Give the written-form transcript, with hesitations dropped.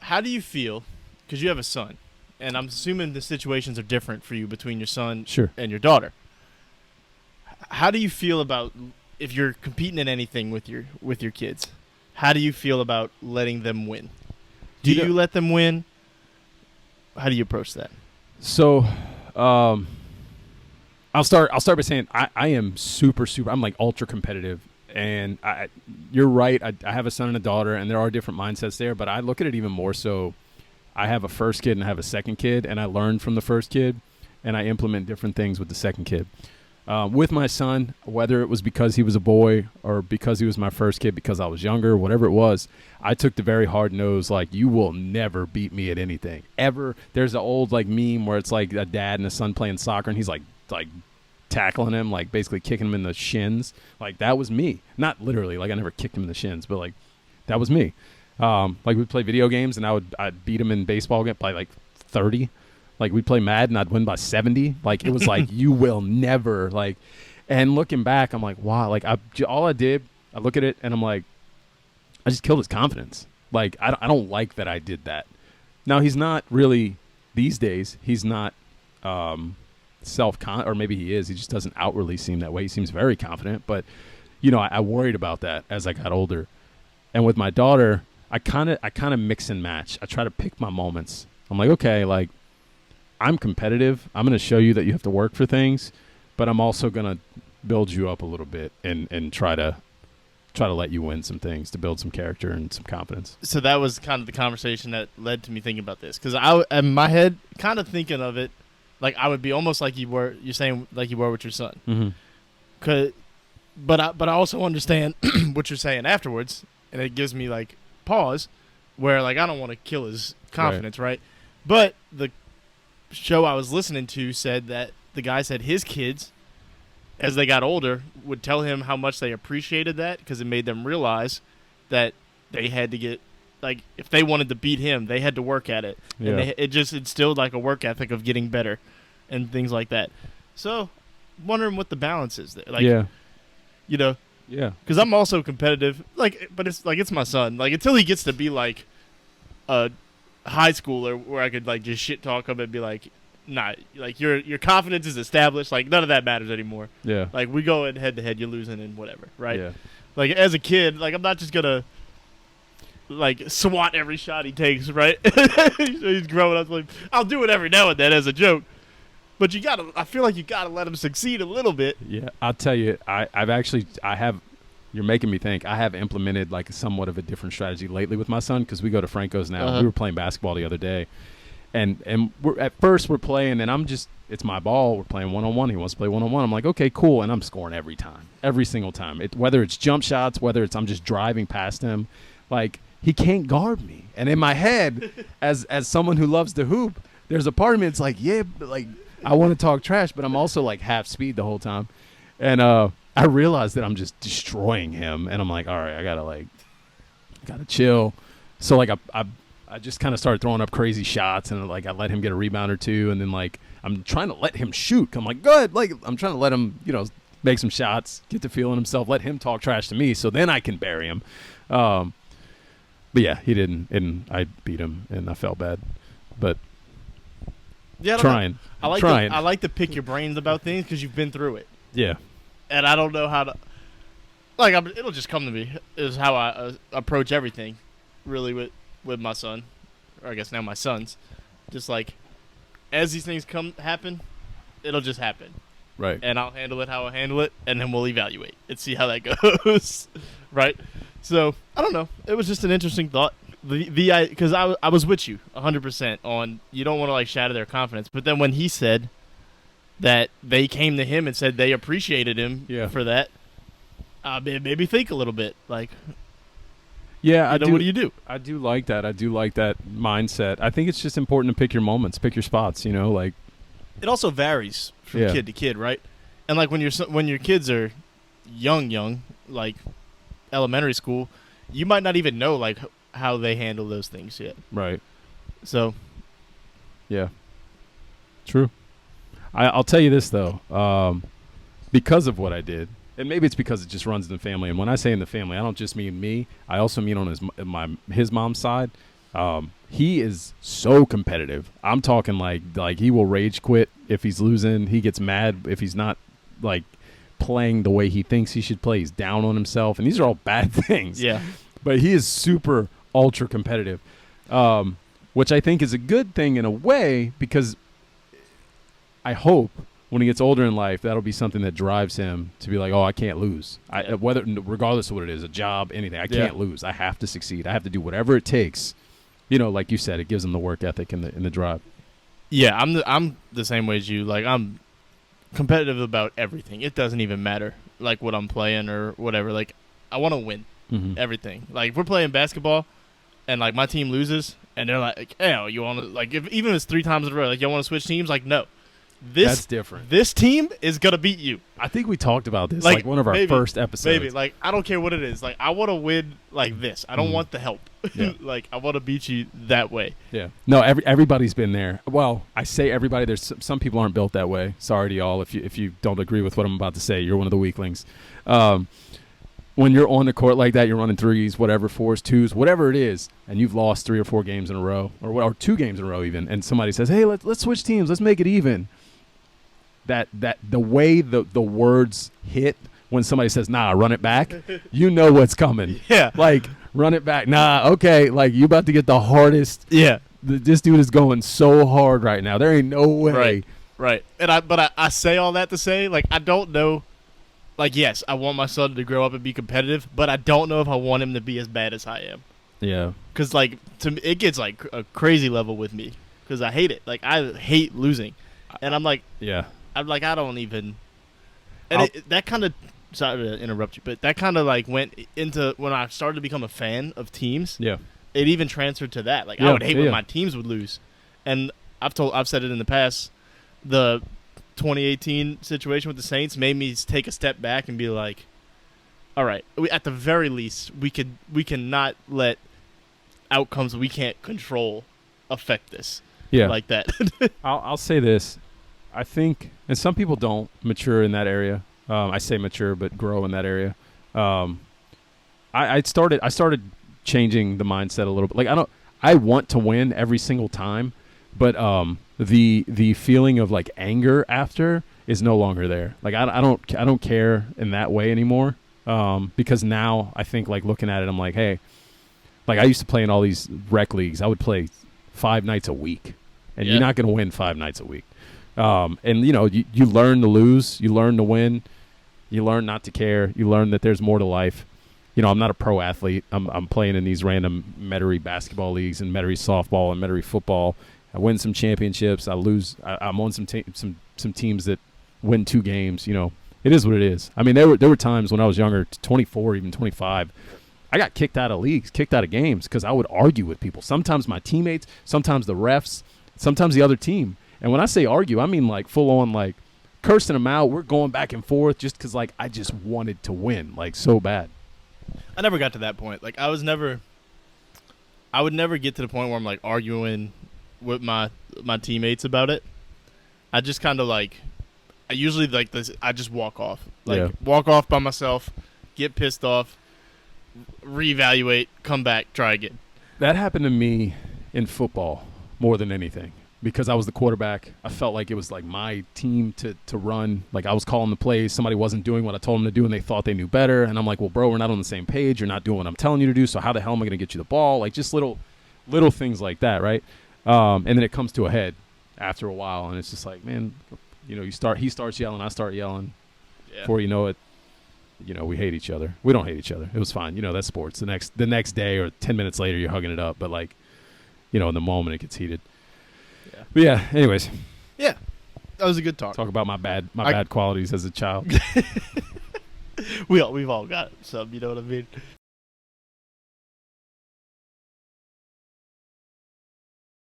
how do you feel? Because you have a son, and I'm assuming the situations are different for you between your son Sure. and your daughter. How do you feel about if you're competing in anything with your kids? How do you feel about letting them win? Do you let them win? How do you approach that? So, I'll start by saying I am super. I'm like ultra competitive, and you're right. I have a son and a daughter, and there are different mindsets there. But I look at it even more so. I have a first kid and I have a second kid, and I learned from the first kid, and I implement different things with the second kid. With my son, whether it was because he was a boy or because he was my first kid, because I was younger, whatever it was, I took the very hard nose, like, you will never beat me at anything, ever. There's an old, like, meme where it's, like, a dad and a son playing soccer, and he's, like tackling him, like, basically kicking him in the shins. Like, that was me. Not literally. Like, I never kicked him in the shins, but, like, that was me. Like, we'd play video games, and I'd beat him in baseball by, like, 30. Like, we'd play Madden, I'd win by 70. Like, it was like, you will never, like, and looking back, I'm like, wow. Like, all I did, I look at it, and I'm like, I just killed his confidence. Like, I don't like that I did that. Now, he's not really, these days, he's not or maybe he is. He just doesn't outwardly seem that way. He seems very confident. But, you know, I worried about that as I got older. And with my daughter, I kind of mix and match. I try to pick my moments. I'm like, okay, like, I'm competitive. I'm going to show you that you have to work for things, but I'm also going to build you up a little bit and try to let you win some things to build some character and some confidence. So that was kind of the conversation that led to me thinking about this, because I, in my head, kind of thinking of it like I would be almost like you're saying like you were with your son. Mm-hmm. But I also understand what you're saying afterwards, and it gives me like pause, where like I don't want to kill his confidence, right? But the show I was listening to said that the guy said his kids, as they got older, would tell him how much they appreciated that, because it made them realize that they had to get, like, if they wanted to beat him, they had to work at it. Yeah. And it just instilled like a work ethic of getting better and things like that. So, wondering what the balance is there. Like, yeah. You know, Yeah. because I'm also competitive. Like, but it's my son. Like, until he gets to be like a high schooler where I could like just shit talk him and be like, nah, like your confidence is established. Like, none of that matters anymore. Yeah. Like, we go in head to head, you're losing and whatever, right? Yeah. Like, as a kid, like, I'm not just gonna like swat every shot he takes, right? He's growing up. Like, I'll do it every now and then as a joke, but I feel like you gotta let him succeed a little bit. Yeah, I'll tell you, you're making me think. I have implemented like somewhat of a different strategy lately with my son, because we go to Franco's now. Uh-huh. We were playing basketball the other day, and at first we're playing, and it's my ball. We're playing one-on-one. He wants to play one-on-one. I'm like, okay, cool, and I'm scoring every single time. Whether it's jump shots, whether it's I'm just driving past him, like, he can't guard me. And in my head, as someone who loves to hoop, there's a part of me that's like, yeah, but like, I want to talk trash, but I'm also like half speed the whole time. And I realized that I'm just destroying him, and I'm like, all right, I gotta chill. So like I just kind of started throwing up crazy shots, and like I let him get a rebound or two, and then like I'm trying to let him shoot. I'm like, good, like I'm trying to let him, you know, make some shots, get to feeling himself, let him talk trash to me, so then I can bury him. But yeah, he didn't, and I beat him, and I felt bad, but Yeah, trying. I like to pick your brains about things because you've been through it. Yeah. And I don't know how to, like, it'll just come to me, is how I approach everything, really, with my son, or I guess now my sons. Just like, as these things happen, it'll just happen. Right. And I'll handle it how I handle it, and then we'll evaluate and see how that goes. Right? So, I don't know. It was just an interesting thought. Because I was with you 100% on, you don't want to like shatter their confidence. But then when he said that they came to him and said they appreciated him for that, it made me think a little bit. Like, yeah, what do you do? I do like that. I do like that mindset. I think it's just important to pick your moments, pick your spots. You know, like, it also varies from kid to kid, right? And like when your kids are young, like elementary school, you might not even know like how they handle those things yet. Right. So. Yeah. True. I'll tell you this though, because of what I did, and maybe it's because it just runs in the family. And when I say in the family, I don't just mean me. I also mean on his mom's side. He is so competitive. I'm talking like he will rage quit if he's losing. He gets mad if he's not like playing the way he thinks he should play. He's down on himself, and these are all bad things. Yeah. But he is super ultra competitive, which I think is a good thing in a way, because I hope when he gets older in life, that'll be something that drives him to be like, oh, I can't lose. Regardless of what it is, a job, anything, I can't lose. I have to succeed. I have to do whatever it takes. You know, like you said, it gives him the work ethic and the drive. Yeah, I'm the same way as you. Like, I'm competitive about everything. It doesn't even matter, like, what I'm playing or whatever. Like, I want to win everything. Like, if we're playing basketball and, like, my team loses and they're like, hey, you want to, like, even if it's 3 times in a row, like, you want to switch teams? Like, no. That's different. This team is going to beat you. I think we talked about this, like one of our first episodes. Maybe. Like, I don't care what it is. Like, I want to win like this. I don't want the help. Yeah. Like, I want to beat you that way. Yeah. No, everybody's been there. Well, I say everybody. There's some people aren't built that way. Sorry to y'all if you don't agree with what I'm about to say. You're one of the weaklings. When you're on the court like that, you're running threes, whatever, fours, twos, whatever it is, and you've lost 3 or 4 games in a row, or 2 games in a row even, and somebody says, hey, let's switch teams. Let's make it even. That the way the words hit when somebody says, nah, run it back, you know what's coming. Yeah. Like, run it back. Nah, okay. Like, you about to get the hardest. Yeah. This dude is going so hard right now. There ain't no way. Right. And but I say all that to say, like, I don't know. Like, yes, I want my son to grow up and be competitive, but I don't know if I want him to be as bad as I am. Yeah. Because, like, to me, it gets, like, a crazy level with me because I hate it. Like, I hate losing. And I'm like, yeah. I'm like, I don't even. And that kind of, sorry to interrupt you, but that kind of like went into when I started to become a fan of teams. Yeah. It even transferred to that. Like, I would hate when my teams would lose. And I've said it in the past, the 2018 situation with the Saints made me take a step back and be like, all right, at the very least, we cannot let outcomes we can't control affect this. Yeah. Like that. I'll say this. I think, and some people don't mature in that area. I say mature, but grow in that area. I started changing the mindset a little bit. Like, I want to win every single time, but the feeling of like anger after is no longer there. Like, I don't care in that way anymore. Because now I think, like, looking at it, I'm like, hey, like, I used to play in all these rec leagues. I would play 5 nights a week, and you're not going to win 5 nights a week. And, you know, you learn to lose, you learn to win, you learn not to care, you learn that there's more to life. You know, I'm not a pro athlete. I'm playing in these random Metairie basketball leagues and Metairie softball and Metairie football. I win some championships. I lose. I'm on some teams that win 2 games. You know, it is what it is. I mean, there were times when I was younger, 24, even 25, I got kicked out of leagues, kicked out of games because I would argue with people. Sometimes my teammates, sometimes the refs, sometimes the other team. And when I say argue, I mean like full on, like cursing them out. We're going back and forth just because, like, I just wanted to win, like, so bad. I never got to that point. Like, I would never get to the point where I'm like arguing with my teammates about it. I just kind of like, I usually like this. I just walk off, walk off by myself, get pissed off, reevaluate, come back, try again. That happened to me in football more than anything. Because I was the quarterback, I felt like it was like my team to run. Like, I was calling the plays. Somebody wasn't doing what I told them to do, and they thought they knew better. And I'm like, well, bro, we're not on the same page. You're not doing what I'm telling you to do, so how the hell am I going to get you the ball? Like, just little things like that, right? And then it comes to a head after a while, and it's just like, man, you know, he starts yelling, I start yelling. Yeah. Before you know it, you know, we hate each other. We don't hate each other. It was fine. You know, that's sports. The next day or 10 minutes later, you're hugging it up. But, like, you know, in the moment, it gets heated. Yeah. But yeah, anyways. Yeah. That was a good talk. Talk about my bad qualities as a child. We've all got some, you know what I mean?